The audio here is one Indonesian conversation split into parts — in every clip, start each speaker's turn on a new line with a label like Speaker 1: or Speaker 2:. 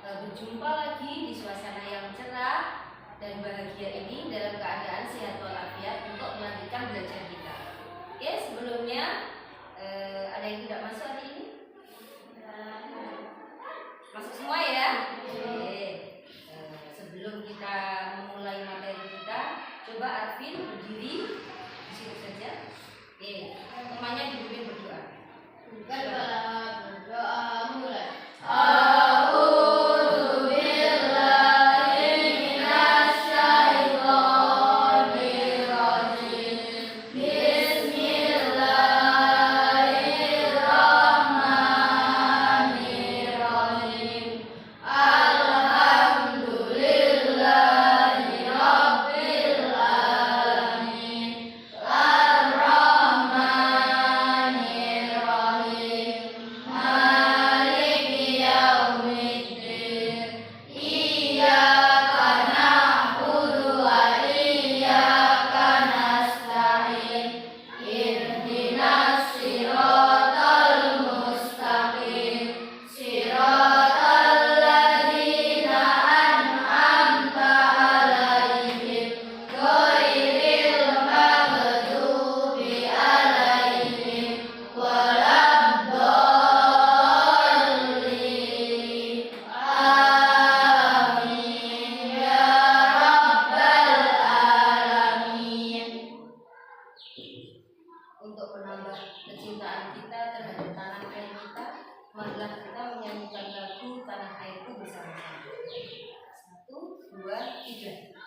Speaker 1: berjumpa lagi di suasana yang cerah dan bahagia ini dalam keadaan sehat walafiat untuk melanjutkan belajar kita. Oke, sebelumnya ada yang tidak masuk hari ini? Masuk semua ya? Oke. Sebelum kita memulai materi kita, coba Arvin berdiri di situ saja. Oke, temannya dibimbing berdoa.
Speaker 2: Berdoa mulai.
Speaker 1: Untuk menambah kecintaan kita terhadap tanah air kita, marilah kita menyanyikan lagu Tanah Airku bersama-sama. 1, 2, 3.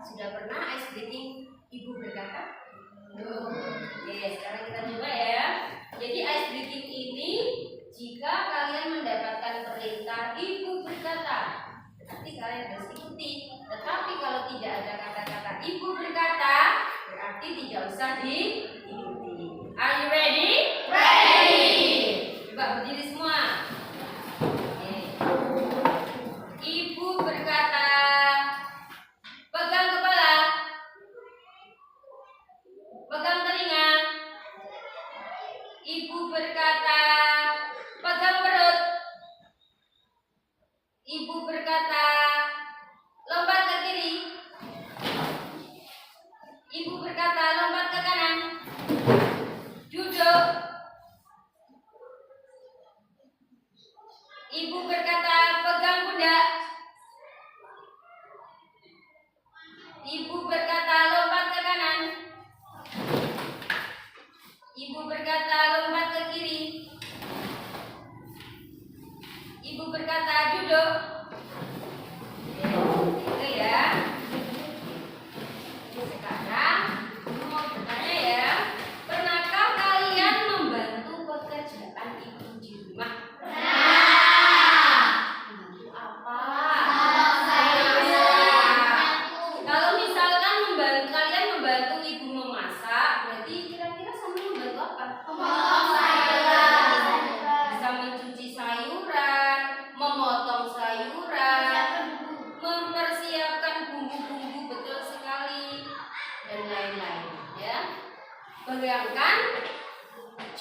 Speaker 1: Sudah pernah ice breaking ibu berkata? Oke, sekarang kita coba ya. Jadi ice breaking ini jika kalian mendapatkan perintah ibu berkata, berarti kalian harus ikuti. Tetapi kalau tidak ada kata-kata ibu berkata, berarti tidak usah diikuti. Are you ready?
Speaker 2: Ready.
Speaker 1: Coba berdiri semua. Oke. Ibu berkata, pegang kepala, pegang telinga. Ibu berkata, pegang perut. Ibu berkata, lompat ke kiri. Ibu berkata, lompat ke kanan. Duduk. Ibu berkata, pegang pundak. Ibu berkata, lompat ke kanan. Ibu berkata, lompat ke kiri. Ibu berkata, duduk. Bayangkan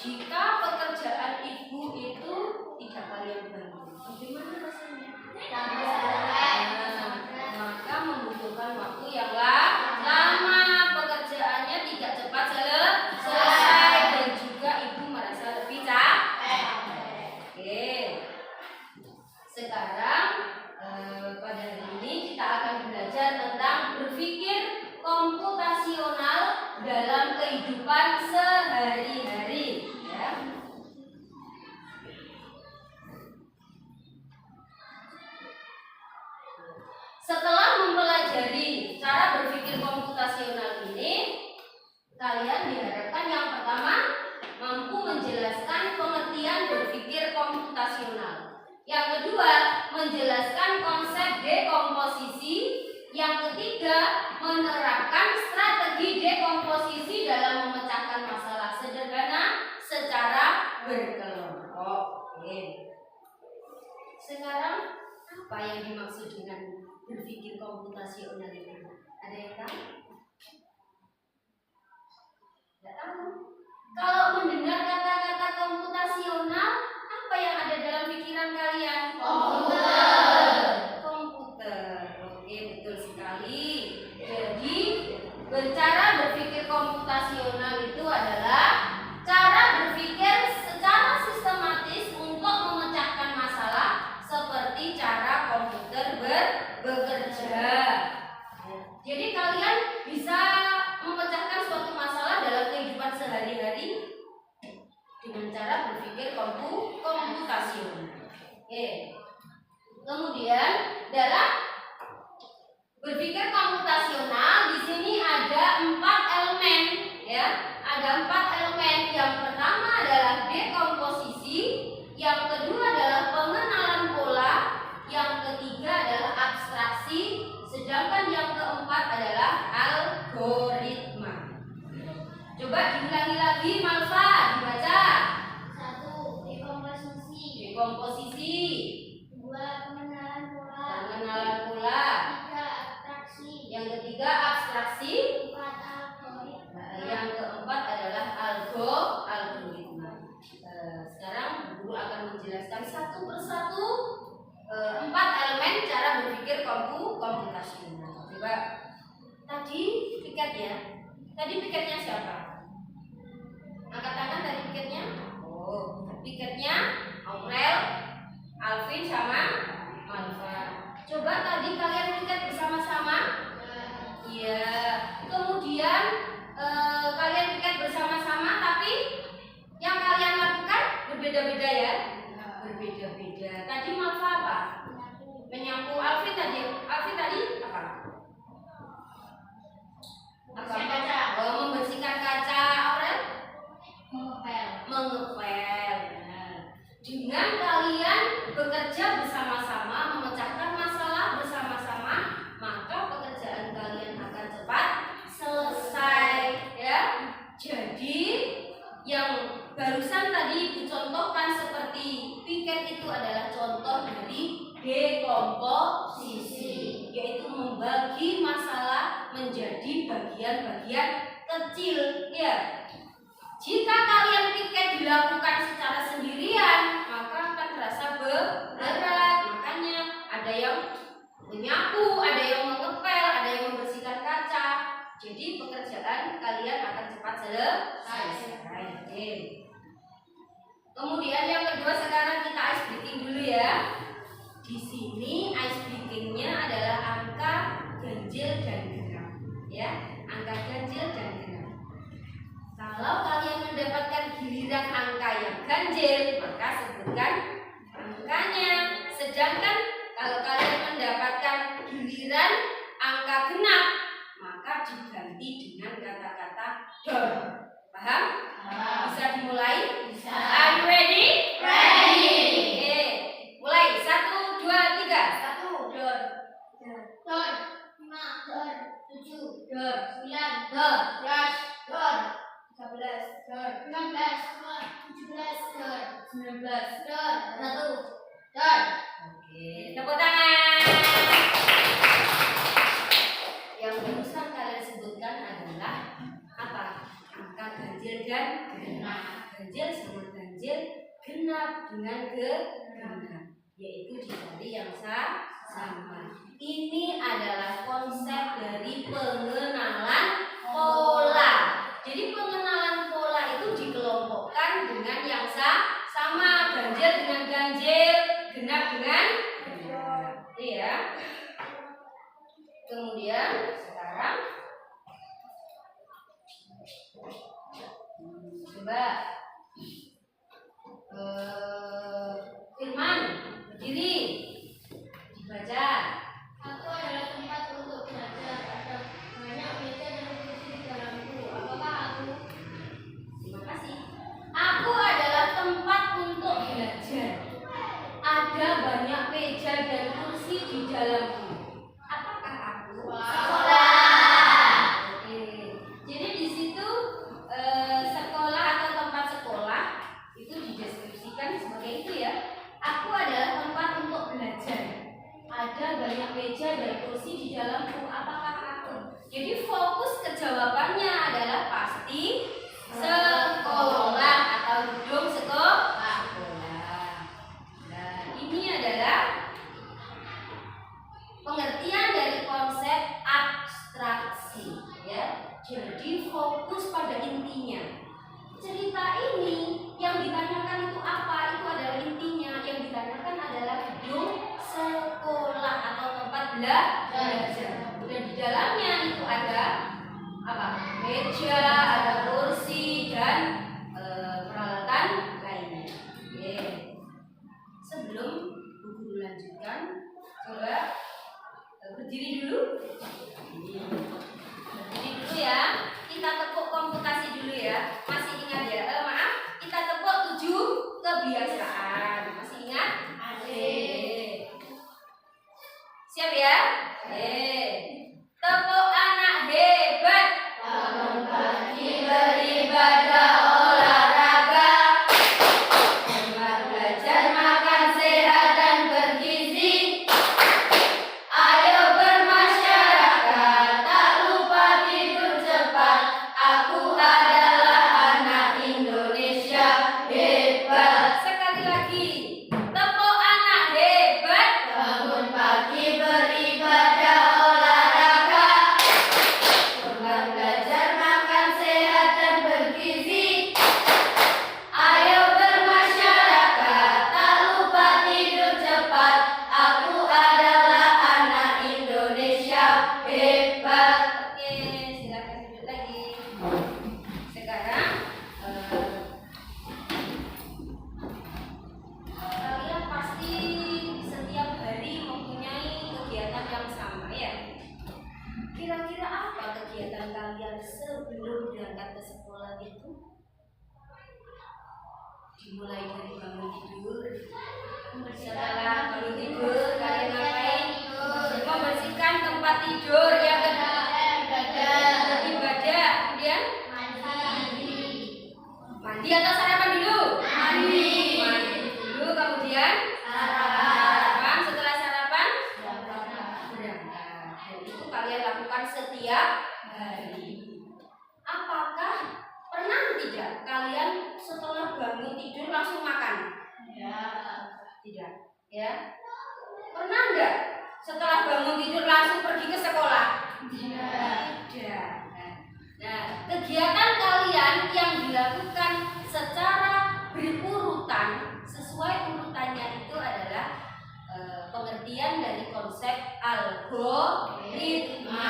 Speaker 1: jika pekerjaan ibu itu tidak kalian bantu, bagaimana rasanya? Maka membutuhkan waktu yang lama, pekerjaannya tidak cepat selesai, dan juga ibu merasa lebih capek. Oke. Sekarang pada hari ini kita akan belajar tentang berpikir komputasional dalam kehidupan sehari-hari, ya. Setelah mempelajari cara berpikir komputasional ini, kalian diharapkan yang pertama mampu menjelaskan pengertian berpikir komputasional. Yang kedua, menjelaskan konsep dekomposisi. Yang ketiga, menerapkan strategi dekomposisi dalam memecahkan masalah sederhana secara berkelompok. Oke. Sekarang apa yang dimaksud dengan berpikir komputasional itu? Ada yang tahu? Tidak tahu. Kalau mendengar kata-kata komputasional, apa yang ada dalam pikiran kalian? Komputer. Oke, betul sekali. Jadi, cara berpikir komputasional itu adalah cara berpikir secara sistematis untuk memecahkan masalah seperti cara komputer bekerja. Jadi kalian bisa memecahkan suatu masalah dalam kehidupan sehari-hari dengan cara berpikir komputasional. Oke. Kemudian dalam berpikir komputasional di sini ada 4 elemen, ya. Ada 4 elemen. Yang pertama adalah dekomposisi, yang kedua adalah pengenalan pola, yang ketiga adalah abstraksi, sedangkan yang keempat adalah algoritma. Coba diulangi lagi, Malva, dibaca.
Speaker 2: 1. Dekomposisi.
Speaker 1: Dekomposisi.
Speaker 2: 2. Pengenalan pola.
Speaker 1: Pengenalan pola.
Speaker 2: 3. Abstraksi.
Speaker 1: Yang ketiga abstraksi.
Speaker 2: 4. Algoritma.
Speaker 1: Yang keempat adalah algoritma. Sekarang guru akan menjelaskan satu persatu 4 elemen cara berpikir komputasional. Coba tadi piket ya. Tadi piketnya siapa? Angkat tangan dari piketnya. Oh, piketnya Aurel, Alvin sama Malva. Coba tadi kalian piket bersama-sama? Iya. Kemudian kalian piket bersama-sama, tapi yang kalian lakukan berbeda-beda ya? Berbeda-beda. Tadi Malva apa? Menyapu. Alvin tadi apa?
Speaker 2: Membersihkan kaca.
Speaker 1: Oh, membersihkan kaca. Aurel? Mengepel. Nah, dengan kalian bekerja bersama-sama, memecahkan masalah bersama-sama, maka pekerjaan kalian akan cepat selesai, ya. Jadi yang barusan tadi Ibu contohkan seperti piket itu adalah contoh dari dekomposisi, yaitu membagi masalah menjadi bagian-bagian kecil, ya. Jika kalian piket dilakukan secara sendirian, maka akan terasa berat. Makanya ada yang menyapu, ada yang mengepel, ada yang membersihkan kaca. Jadi pekerjaan kalian akan cepat selesai. Oke. Kemudian yang kedua, sekarang kita ice breaking dulu ya. Di sini ice breakingnya adalah angka ganjil dan genap, ya. Angka ganjil dan genap. Kalau kalian mendapatkan giliran angka yang ganjil, maka sebutkan angkanya. Sedangkan kalau kalian mendapatkan giliran angka genap, maka diganti dengan kata-kata dor. Paham? Bisa dimulai?
Speaker 2: Bisa.
Speaker 1: Are you ready?
Speaker 2: Ready.
Speaker 1: Oke. Mulai. 1, 2, 3.
Speaker 2: 1.
Speaker 1: Dor.
Speaker 2: Dor. 5. Dor. 7.
Speaker 1: Dor.
Speaker 2: 9.
Speaker 1: Dor.
Speaker 2: 11. Dor.
Speaker 1: 13. Dor.
Speaker 2: 15. Dor. 17. Dor.
Speaker 1: 19.
Speaker 2: Dor.
Speaker 1: 1.
Speaker 2: Dor.
Speaker 1: Oke. Tepuk tangan. Yang barusan kalian sebutkan adalah apa? Angka ganjil genap, yaitu dicari yang sama. Ini adalah konsep dari pengenalan pola. Jadi pengenalan pola itu dikelompokkan dengan yang sama, ganjil dengan ganjil, genap dengan genap. Ya. Kemudian sekarang coba Firman berdiri dibaca.
Speaker 2: Aku adalah tempat untuk belajar. Ada banyak meja dan kursi di dalamku. Apakah aku?
Speaker 1: Terima kasih. Aku adalah tempat untuk belajar. Ada banyak meja dan kursi di dalamku. Apakah aku?
Speaker 2: Sekolah.
Speaker 1: Oke. Jadi di situ sekolah atau tempat sekolah itu dideskripsikan sebagai itu ya. Aku adalah tempat untuk belajar. Ada banyak meja dan kursi di dalamku. Apakah aku? Jadi fokus ke jawabannya adalah pasti sekolah atau gedung sekolah. Nah, ini adalah pengertian dari konsep abstraksi, ya. Jadi fokus pada intinya. Cerita ini yang ditanyakan itu apa? Itu adalah intinya. Yang ditanyakan adalah gedung sekolah atau tempat belajar. Dan di dalamnya itu ada apa? Meja, ada kursi dan peralatan lainnya. Oke. Sebelum Bu Guru lanjutkan, coba berdiri dulu. Berdiri dulu ya. Kita tepuk komputasi dulu ya. Masih ingat ya? Maaf, kita tepuk 7 kebiasaan. Masih ingat? Oke. Siap ya? Tepuk anak hebat.
Speaker 2: Bangun pagi beribadah olahraga.
Speaker 1: Hemat belajar makan sehat dan bergizi. Ayo bermasyarakat, tak lupa tidur cepat. Aku adalah anak Indonesia hebat. Sekali lagi, tepuk anak hebat.
Speaker 2: Bangun pagi beribadah olahraga.
Speaker 1: Hemat belajar makan sehat dan bergizi. Ayo bermasyarakat, tak lupa tidur cepat. Aku adalah anak Indonesia hebat. Oke, silakan duduk lagi. Sekarang kalian pasti setiap hari mempunyai kegiatan yang sama ya. Kira-kira apa kegiatan kalian sebelum berangkat ke sekolah itu? Dimulai dari bangun tidur. Setelah bangun tidur, kalian ngapain? Membersihkan tempat tidur. Yang kedua, beribadah. Kemudian mandi atau sarapan dulu? Mandi dulu, kemudian sarapan. Setelah sarapan, berangkat. Dan itu kalian lakukan setiap hari. Apakah pernah tidak kalian setelah bangun tidur langsung makan? Tidak, ya. Pernah enggak setelah bangun tidur langsung pergi ke sekolah? Tidak. Nah, kegiatan kalian yang dilakukan secara berurutan sesuai urutannya itu adalah pengertian dari konsep algoritma.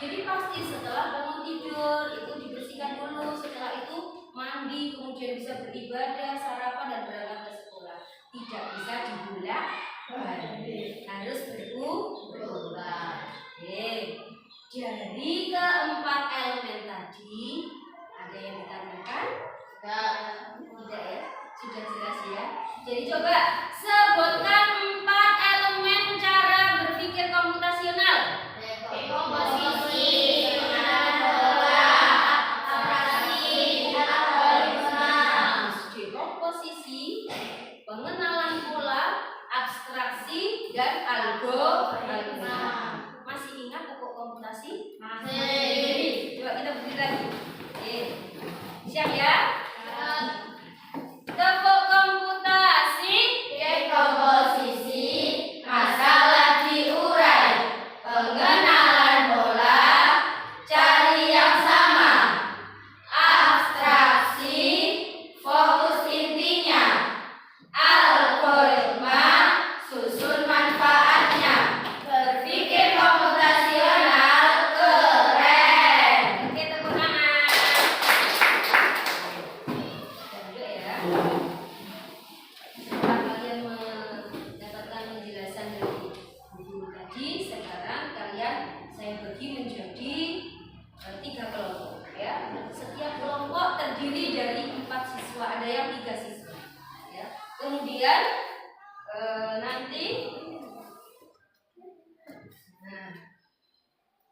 Speaker 1: Jadi pasti setelah bangun tidur itu dibersihkan dulu, setelah itu mandi, kemudian bisa beribadah, sarapan dan berangkat ke sekolah. Tidak bisa dibolak-balik, harus berulang. Oke. Dari keempat elemen tadi ada yang ditanyakan? Tidak ya? Sudah jelas ya? Jadi coba sebutkan 4 elemen cara berpikir komputasional.
Speaker 2: Komposisi,
Speaker 1: Dekomposisi, pengenalan pola, abstraksi, dan algoritma. Masih ingat pokok komputasi?
Speaker 2: Masih.
Speaker 1: Coba kita berdiri lagi. Oke. Siap ya? Tepuk komputasi.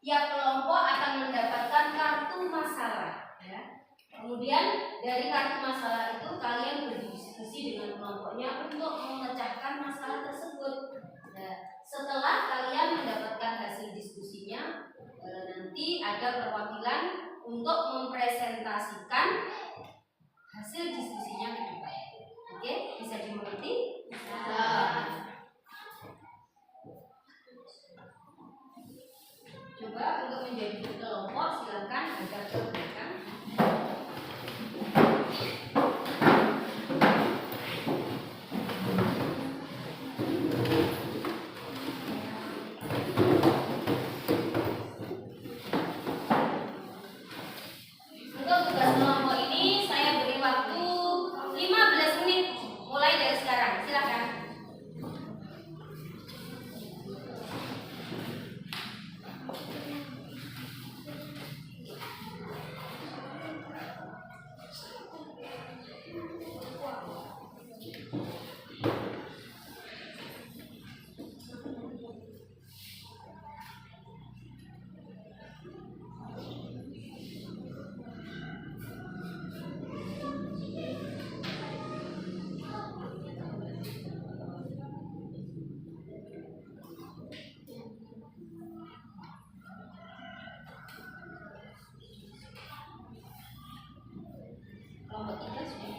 Speaker 1: tiap kelompok akan mendapatkan kartu masalah. Ya. Kemudian dari kartu masalah itu kalian berdiskusi dengan kelompoknya untuk memecahkan masalah tersebut. Nah, setelah kalian mendapatkan hasil diskusinya, nanti ada perwakilan untuk mempresentasikan hasil diskusinya ke depan. Oke, bisa dimengerti? Bisa. Coba untuk menjadi kelompok silakan hadap ke belakang. Untuk tugas kelompok ini saya beri waktu 15 menit mulai dari sekarang. Silakan. Kelompok 3 sudah.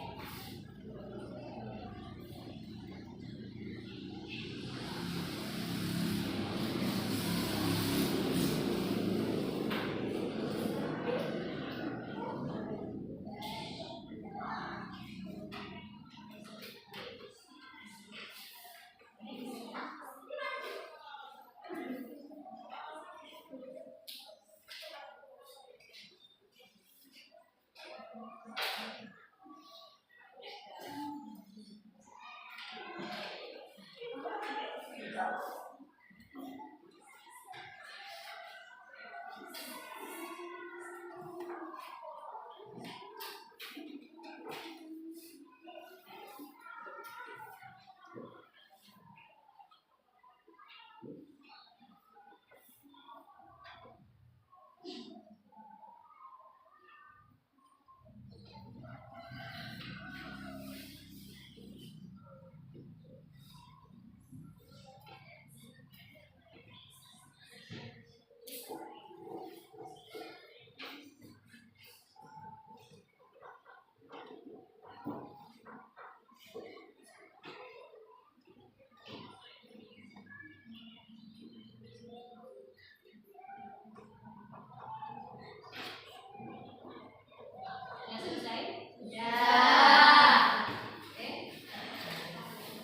Speaker 1: Sudah selesai? Sudah. Oke.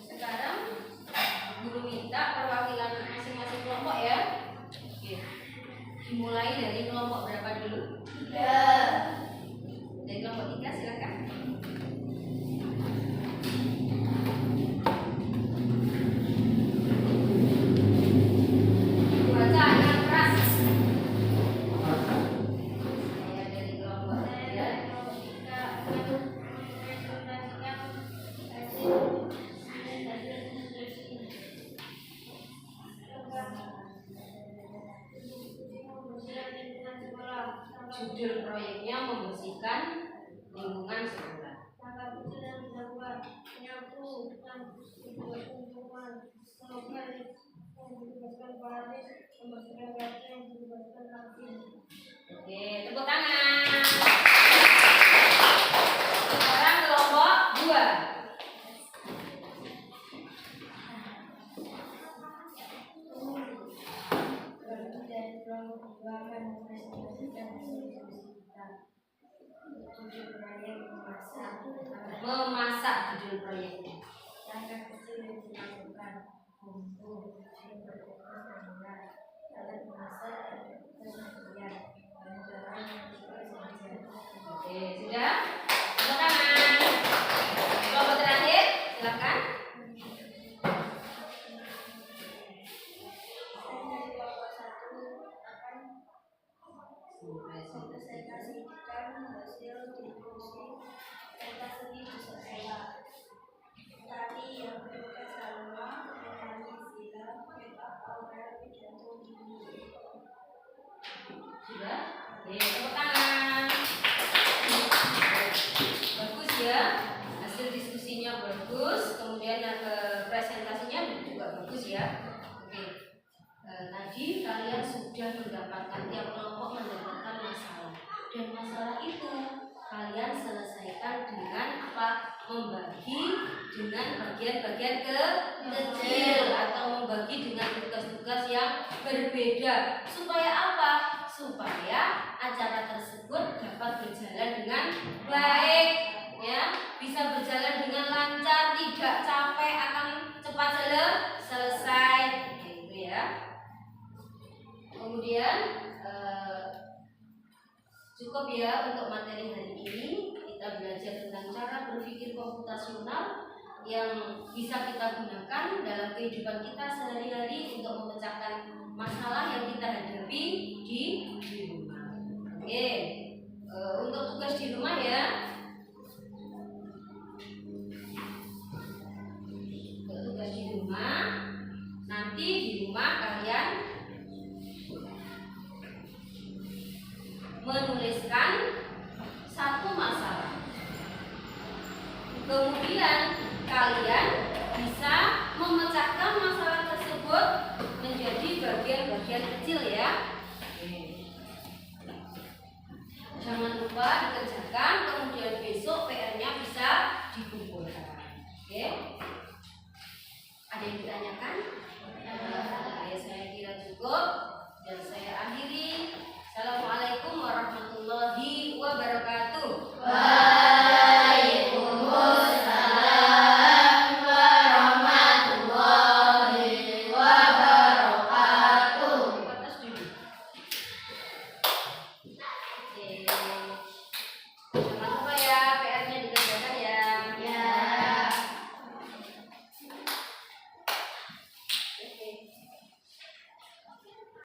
Speaker 1: Sekarang guru minta perwakilan masing-masing kelompok ya. Oke. Dimulai dari kelompok berapa dulu? 3. Dari kelompok 3 silakan. Baca yang keras. Saya dari kelompok 3. Judul proyeknya membersihkan lingkungan sekolah. Oke, tepuk tangan. Sekarang kelompok 2. Memasak judul proyeknya.
Speaker 2: Langkah kecil yang dilakukan untuk alat memasak tersediaan dan barang yang tersedia.
Speaker 1: Oke, sudah? Tepuk tangan. Kelompok terakhir, silakan.
Speaker 2: Saya dari kelompok 1 akan mempresentasikan hasil diskusi pentas seni di sekolah. Tadi yang bertugas Salma menyanyi Zila, Meta Aura, pidato ini.
Speaker 1: tadi kalian sudah mendapatkan, tiap kelompok mendapatkan masalah, dan masalah itu kalian selesaikan dengan apa? Membagi dengan bagian-bagian kecil atau membagi dengan tugas-tugas yang berbeda. Supaya apa? Supaya acara tersebut dapat berjalan dengan baik, ya, bisa berjalan dengan lancar, tidak capek, akan cepat selesai, gitu ya. Kemudian cukup ya untuk materi hari ini. Kita belajar tentang cara berpikir komputasional yang bisa kita gunakan dalam kehidupan kita sehari-hari untuk memecahkan masalah yang kita hadapi di rumah. Oke, untuk tugas di rumah ya. Untuk tugas di rumah, nanti di rumah kalian menuliskan satu masalah. Kemudian kalian bisa memecahkan masalah tersebut menjadi bagian-bagian kecil ya. Jangan lupa dikerjakan